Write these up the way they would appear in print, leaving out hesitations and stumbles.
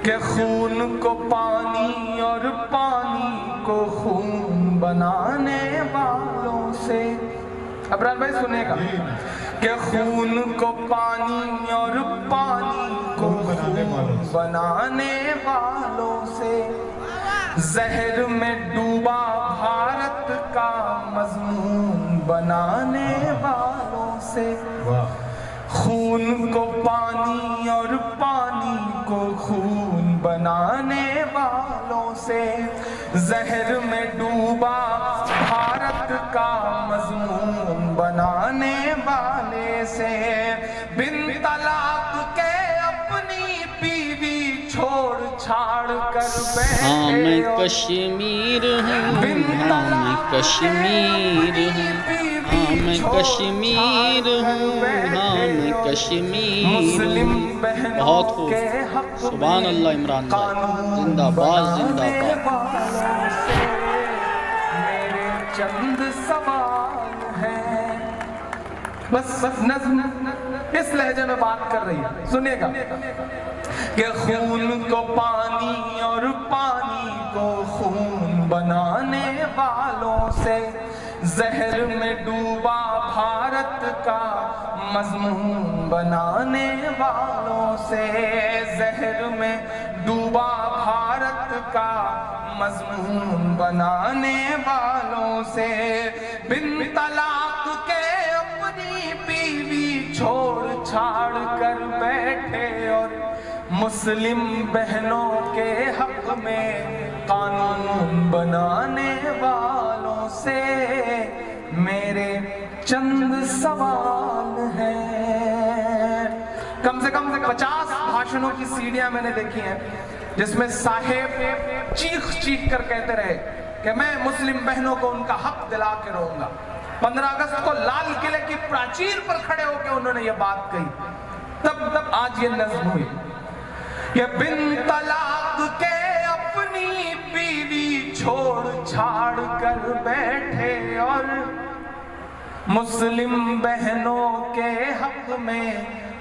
کہ خون کو پانی اور پانی کو خون بنانے والوں سے. ابرار بھائی سنیں گا کہ خون کو پانی اور پانی کو خون بنانے والوں سے زہر میں ڈوبا بھارت کا مضمون بنانے والوں سے. خون کو پانی اور پانی کو خون بنانے والوں سے زہر میں ڈوبا بھارت کا مضمون بنانے والے سے بن طلاق کے اپنی بیوی چھوڑ چھاڑ کر بیٹھے. ہاں میں کشمیر ہوں، ہاں میں کشمیر ہوں، ہاں میں کشمیر ہوں، ہاں میں کشمیر ہوں. بہت خوب، سبحان اللہ. عمران بھائی زندہ باد، زندہ باد. میرے چند سوال ہیں، بس نظم اس لہجے میں بات کر رہی ہے، سنیے گا کہ خون کو پانی اور پانی کو خون بنانے والوں سے زہر میں ڈوبا بھارت کا مضمون بنانے والوں سے زہر میں ڈوبا بھارت کا مضمون بنانے والوں سے بن طلاق کے اپنی بیوی چھوڑ چھاڑ کر بیٹھے اور مسلم بہنوں کے حق میں قانون بنانے والوں سے میرے چند سوال ہیں. کم سے کم 50 بھاشنوں کی سیڑھیاں میں نے دیکھی ہیں جس میں صاحب چیخ چیخ کر کہتے رہے کہ میں مسلم بہنوں کو ان کا حق دلا کے رہوں گا. 15 اگست کو لال قلعے کی پراچیر پر کھڑے ہو کے انہوں نے یہ بات کہی. تب آج یہ نظم ہوئی کہ بن طلاق کے اپنی بیوی چھوڑ چھاڑ کر بیٹھے اور مسلم بہنوں کے حق میں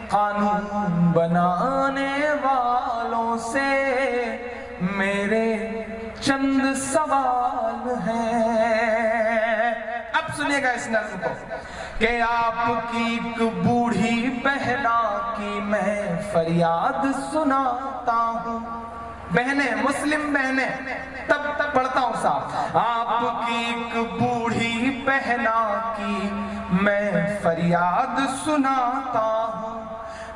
قانون بنانے والوں سے میرے چند سوال ہیں. اب سنیے گا اس نظم کو کہ آپ کی ایک بوڑھی بہنا کی میں فریاد سناتا ہوں. بہنیں، مسلم بہنیں، تب پڑھتا ہوں صاحب. آپ کی ایک بوڑھی بہنا کی میں فریاد سناتا ہوں.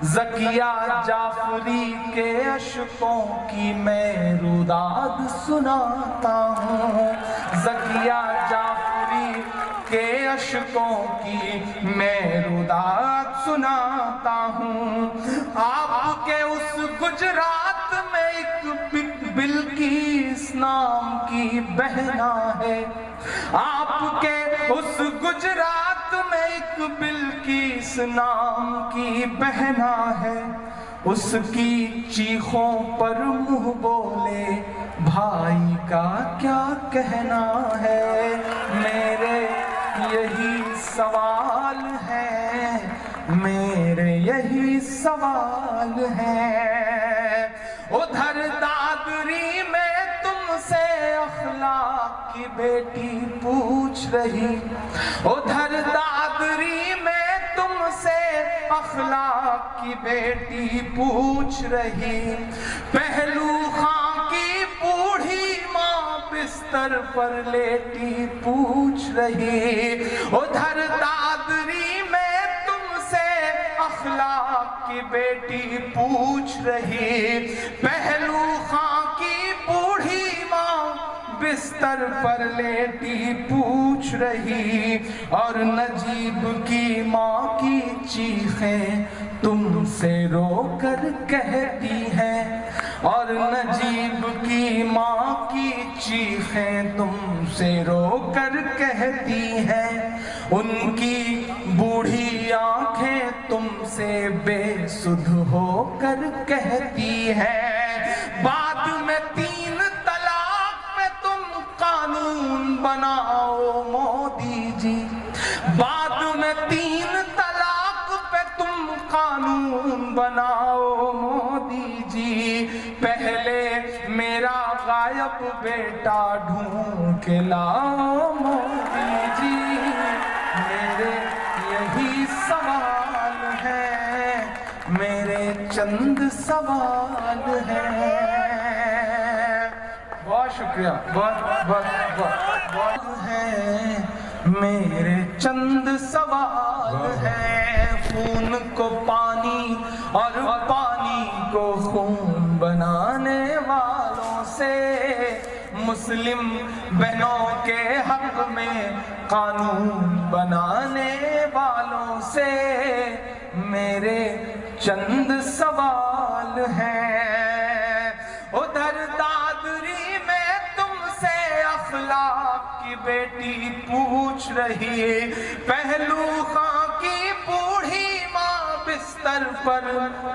زکیہ جعفری کے اشکوں کی میں روداد سناتا ہوں. زکیہ جعفری کے اشکوں کی میں روداد سناتا ہوں. آپ کے اس گجرات میں ایک بلقیس نام کی بہنا ہے. آپ کے اس گجرات میں ایک بلقیس نام کی بہنا ہے. اس کی چیخوں پر منہ بولے بھائی کا کیا کہنا ہے. میرے یہی سوال ہے، میرے یہی سوال ہے. ادھر دادری میں تم سے اخلاق کی بیٹی پوچھ رہی. ادھر دادری میں تم سے اخلاق کی بیٹی پوچھ رہی. پہلو خاں کی بوڑھی ماں بستر پر لیٹی پوچھ رہی. ادھر دادری میں تم سے اخلاق کی بیٹی پوچھ رہی. پہلو خاں کی بوڑھی ماں بستر پر لیٹی پوچھ رہی. اور نجیب کی ماں کی چیخیں تم سے رو کر کہتی ہیں. اور نجیب کی ماں کی چیخیں تم سے رو کر کہتی ہیں. ان کی بوڑھی آنکھیں تم سے بے سدھ ہو کر کہتی ہیں. بعد میں 3 طلاق پہ تم قانون بناؤ مودی جی. بعد میں 3 طلاق پہ تم قانون بناؤ مودی جی. غائب بیٹا ڈھونڈ کے لاؤ مودی جی، میرے یہی سوال ہے، میرے چند سوال ہیں۔ بہت شکریہ، بہت ہے، میرے چند سوال ہیں۔ خون کو پانی اور پانی کو خون بنانے والوں سے، مسلم بہنوں کے حق میں قانون بنانے والوں سے میرے چند سوال ہیں۔ ادھر دادری میں تم سے اخلاق کی بیٹی پوچھ رہی، پہلو خاں کی بوڑھی ماں بستر پر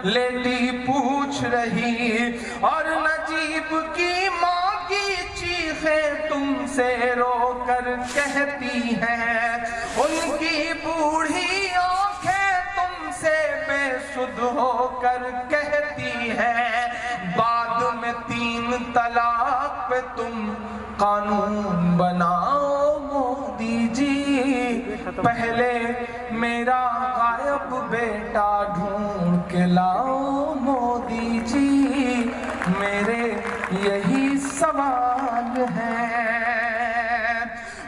لیٹی پوچھ رہی، اور نجیب کی ماں کی چیخیں تم سے رو کر کہتی ہیں، ان کی بوڑھی آنکھیں تم سے بے سدھ ہو کر کہتی ہیں، بعد میں 3 طلاق پہ تم قانون بناؤ مودی جی، پہلے میرا غائب بیٹا ڈھونڈ کے لاؤ مودی جی، میرے یہی سوال ہیں۔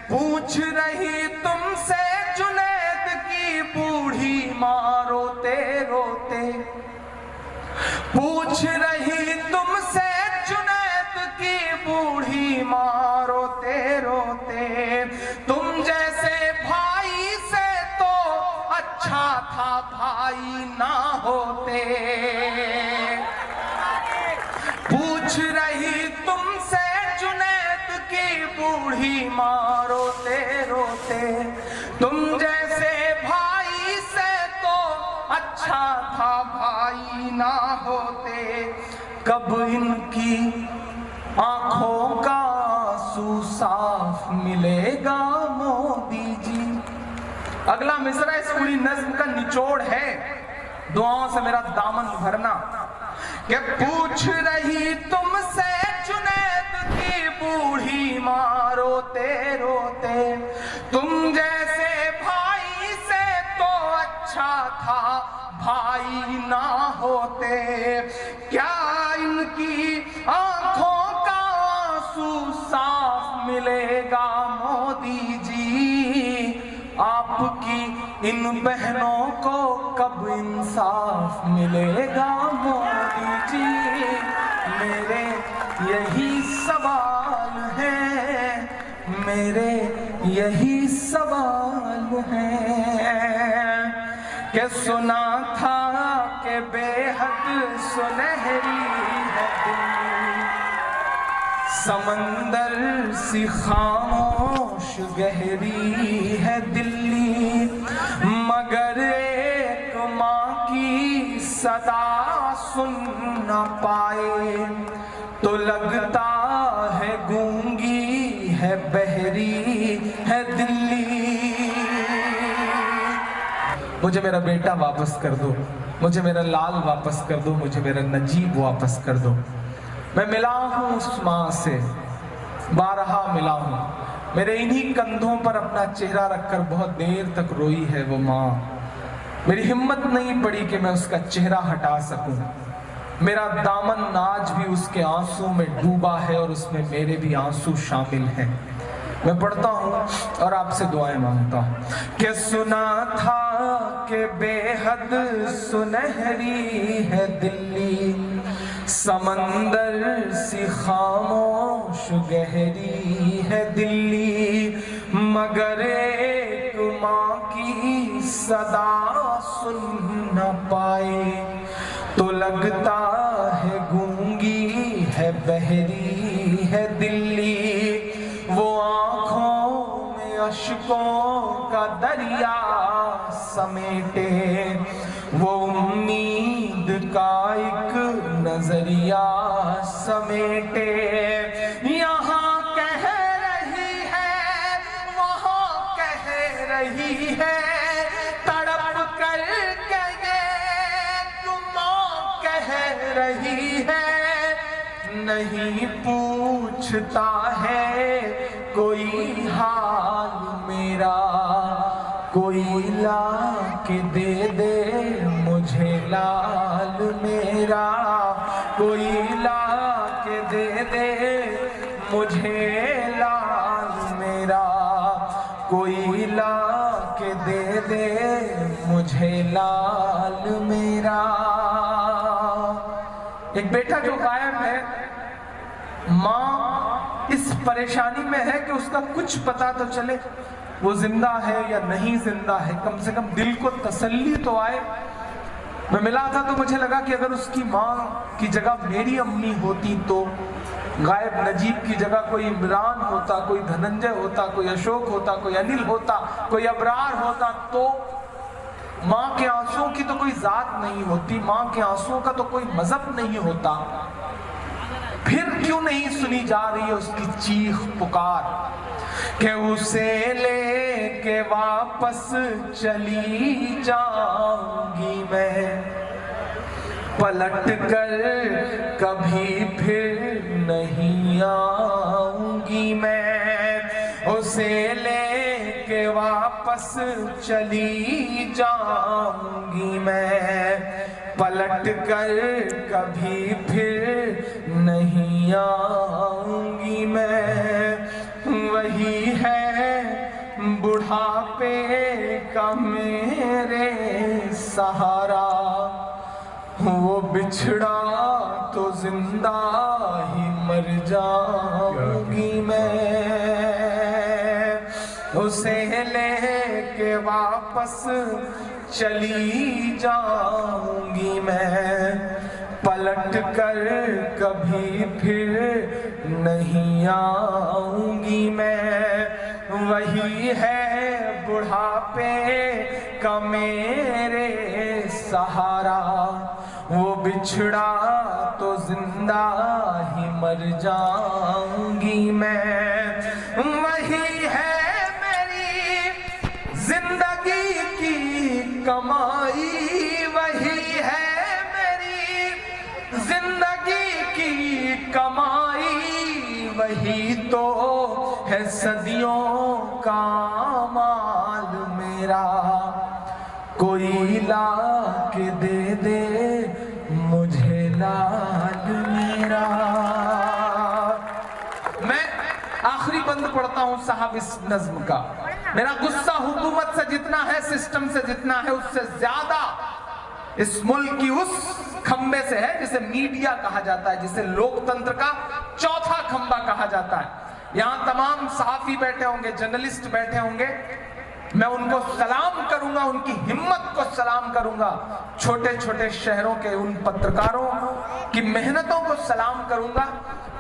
پوچھ رہی تم سے جنید کی بوڑھی ماں روتے روتے، پوچھ رہی تم سے جنید کی بوڑھی ماں روتے روتے، تم جیسے بھائی سے تو اچھا تھا بھائی نہ ہوتے۔ پوچھ رہی تم سے جنید کی بوڑھی ماں روتے روتے، تم جیسے بھائی سے تو اچھا تھا بھائی نہ ہوتے، کب ان کی آنکھوں کا آنسو صاف ملے گا مودی جی۔ اگلا مصرع اس پوری نظم کا نچوڑ ہے، دعاؤں سے میرا دامن بھرنا، کہ پوچھ رہی تم سے جنید کی بوڑھی ماں روتے روتے، تم جیسے بھائی سے تو اچھا تھا بھائی نہ ہوتے، کیا ان کی آنکھوں کا آنسو صاف ملے گا مودی جی، آپ کی ان بہنوں کو کب انصاف ملے گا مودی جی، میرے یہی سوال ہیں، میرے یہی سوال ہیں۔ کہ سنا تھا کہ بے حد سنہری ہے دل، سمندر سی خاموش گہری ہے دلی، مگر ایک ماں کی صدا سن نہ پائے تو لگتا ہے گونگی ہے بہری ہے دلی۔ مجھے میرا بیٹا واپس کر دو، مجھے میرا لال واپس کر دو، مجھے میرا نجیب واپس کر دو۔ میں ملا ہوں اس ماں سے، بارہا ملا ہوں، میرے انہی کندھوں پر اپنا چہرہ رکھ کر بہت دیر تک روئی ہے وہ ماں، میری ہمت نہیں پڑی کہ میں اس کا چہرہ ہٹا سکوں، میرا دامن آج بھی اس کے آنسوں میں ڈوبا ہے اور اس میں میرے بھی آنسو شامل ہیں۔ میں پڑھتا ہوں اور آپ سے دعائیں مانگتا ہوں کہ سنا تھا کہ بے حد سنہری ہے دلی، سمندر سی خاموش گہری ہے دلی، مگر ایک ماں کی صدا سن نہ پائے تو لگتا ہے گونگی ہے بہری ہے دلی، وہ آنکھوں میں اشکوں کا دریا سمیٹے، وہ امید کا ایک نظریہ سمیٹے، یہاں کہہ رہی ہے وہاں کہہ رہی ہے، تڑپ کر کے تم کہہ رہی ہے، نہیں پوچھ پوچھتا ہے کوئی حال میرا، کوئی لا کے دے دے مجھے لال میرا، کوئی لا کے دے دے مجھے لال میرا، کوئی لا کے دے دے مجھے لال میرا۔ ایک بیٹا جو غائب ہے، ماں اس پریشانی میں ہے کہ اس کا کچھ پتا تو چلے وہ زندہ ہے یا نہیں زندہ ہے، کم سے کم دل کو تسلی تو آئے۔ میں ملا تھا تو مجھے لگا کہ اگر اس کی ماں کی جگہ میری امی ہوتی تو غائب نجیب کی جگہ کوئی عمران ہوتا، کوئی دھننجے ہوتا، کوئی اشوک ہوتا، کوئی انل ہوتا، کوئی ابرار ہوتا، تو ماں کے آنسوں کی تو کوئی ذات نہیں ہوتی، ماں کے آنسوں کا تو کوئی مذہب نہیں ہوتا۔ پھر کیوں نہیں سنی جا رہی ہے اس کی چیخ پکار کہ اسے لے کے واپس چلی جاؤں گی میں، پلٹ کر کبھی پھر نہیں آؤں گی میں، اسے لے کے واپس چلی جاؤں گی میں، پلٹ کر کبھی پھر نہیں آؤں گی میں۔ وہی ہے بڑھاپے کا میرے سہارا، وہ بچھڑا تو زندہ ہی مر جاؤں گی میں، اسے لے کے واپس چلی جاؤں گی میں، پلٹ کر کبھی پھر نہیں آؤں گی میں۔ وہی ہے بڑھاپے کا میرے سہارا، وہ بچھڑا تو زندہ ہی مر جاؤں گی میں۔ وہی ہے میری زندگی کی کمائی، وہی ہے میری زندگی کی کمائی، وہی تو ہے صدیوں کا مال میرا، کوئی لا کے دے دے مجھے لال میرا۔ میں آخری بند پڑھتا ہوں صاحب اس نظم کا۔ میرا غصہ حکومت سے جتنا ہے، سسٹم سے جتنا ہے، اس سے زیادہ اس ملک کی اس کھمبے سے ہے جسے میڈیا کہا جاتا ہے، جسے لوکتنتر کا چوتھا کھمبا کہا جاتا ہے۔ یہاں تمام صحافی بیٹھے ہوں گے، جرنلسٹ بیٹھے ہوں گے، میں ان کو سلام کروں گا، ان کی ہمت کو سلام کروں گا، چھوٹے چھوٹے شہروں کے ان پترکاروں کی محنتوں کو سلام کروں گا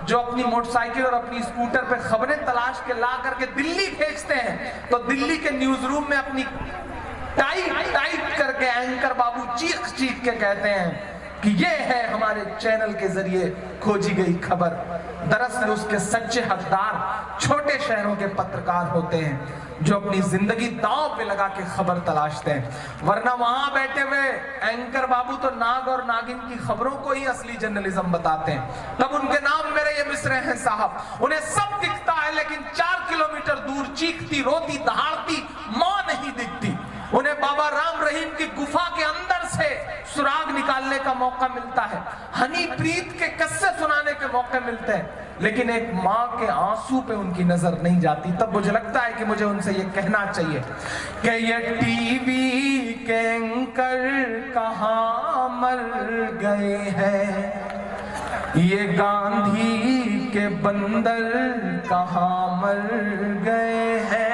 جو اپنی موٹر سائیکل اور اپنی اسکوٹر پہ خبریں تلاش کے لا کر کے دلی بھیجتے ہیں، تو دلی کے نیوز روم میں اپنی ٹائپ کر کے اینکر بابو چیخ چیخ کے کہتے ہیں کہ یہ ہے ہمارے چینل کے ذریعے کھوجی گئی خبر۔ دراصل اس کے سچے حقدار چھوٹے شہروں کے پترکار ہوتے ہیں جو اپنی زندگی داؤں پہ لگا کے خبر تلاشتے ہیں، ورنہ وہاں بیٹھے ہوئے اینکر بابو تو ناگ اور ناگن کی خبروں کو ہی اصلی جرنلزم بتاتے ہیں۔ تب ان کے نام میرے یہ مصرے ہیں صاحب، انہیں سب دکھتا ہے لیکن 4 کلومیٹر دور چیختی روتی دہاڑتی ماں نہیں دکھتی۔ انہیں بابا رام رحیم کی گفا کے اندر سے سراغ نکالنے کا موقع ملتا ہے، ہنی پریت کے قصے سنانے کے موقع ملتے ہیں، لیکن ایک ماں کے آنسو پہ ان کی نظر نہیں جاتی۔ تب مجھے لگتا ہے کہ مجھے ان سے یہ کہنا چاہیے کہ یہ ٹی وی کے اینکر کہاں مر گئے ہیں، یہ گاندھی کے بندر کہاں مر گئے ہیں۔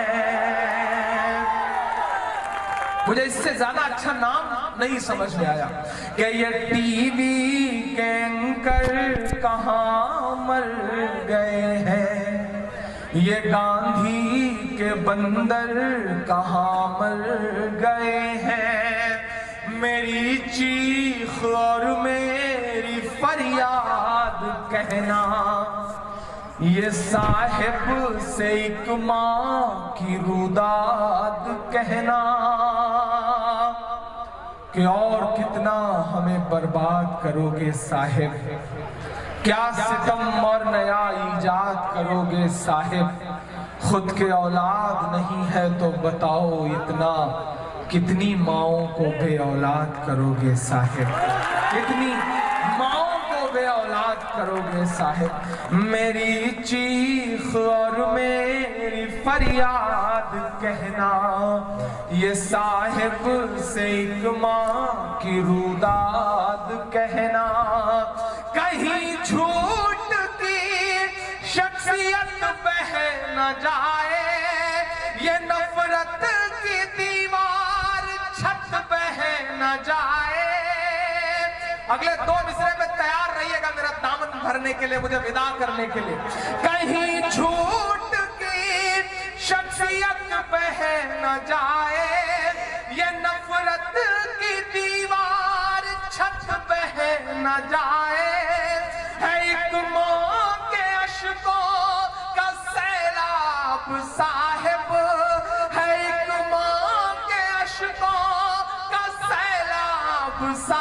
مجھے اس سے زیادہ اچھا نام نہیں سمجھ میں آیا کہ یہ ٹی وی کے اینکر کہاں مر گئے ہیں، یہ گاندھی کے بندر کہاں مر گئے ہیں۔ میری چیخ اور میری فریاد کہنا، یہ صاحب سے ایک ماں کی روداد کہنا کہ اور کتنا ہمیں برباد کرو گے صاحب، کیا ستم اور نیا ایجاد کرو گے صاحب، خود کے اولاد نہیں ہے تو بتاؤ اتنا، کتنی ماؤں کو بے اولاد کرو گے صاحب، کتنی ماؤں کو بے اولاد کرو گے صاحب۔ میری چیخ اور میری فریاد کہنا، یہ صاحب سے ایک ماں کی روداد کہنا، کہیں جھوٹ کی شخصیت بہ نہ جائے، یہ نفرت کی دیوار چھت بہ نہ جائے۔ اگلے دو مصرے میں تیار رہیے گا میرا دامن بھرنے کے لیے، مجھے ودا کرنے کے لیے۔ کہیں جھوٹ کی شخصیت بہ نہ جائے، یہ نفرت کی دیوار چھت بہ نہ جائے، ہے ایک ماں کے اشکوں کا سیلاب صاحب، ہے ایک ماں کے اشکوں کا سیلاب صاحب۔